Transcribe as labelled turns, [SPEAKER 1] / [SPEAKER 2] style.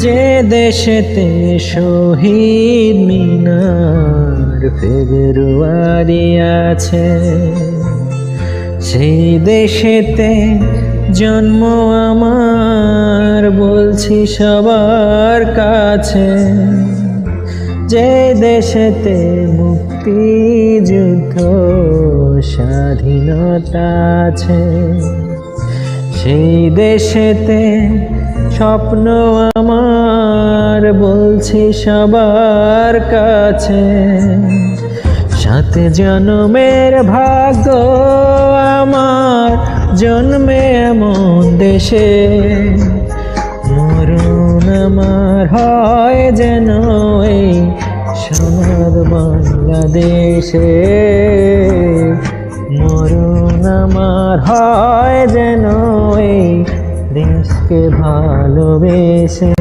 [SPEAKER 1] যে দেশেতে শহীদ মিনার ফেব্রুয়ারি আছে, সেই দেশেতে জন্ম আমার, বলছি সবার কাছে। যে দেশেতে মুক্তিযুদ্ধ স্বাধীনতা আছে, সেই দেশেতে স্বপ্ন আমার, বলছি সবার কাছে। 7 জন্মের ভাগ্য আমার, জন্মে এমন দেশে। মরণ আমার হয় যেন এই সোনার বাংলাদেশে। মরণ আমার হয় যেন এই দেশকে ভালোবেসে।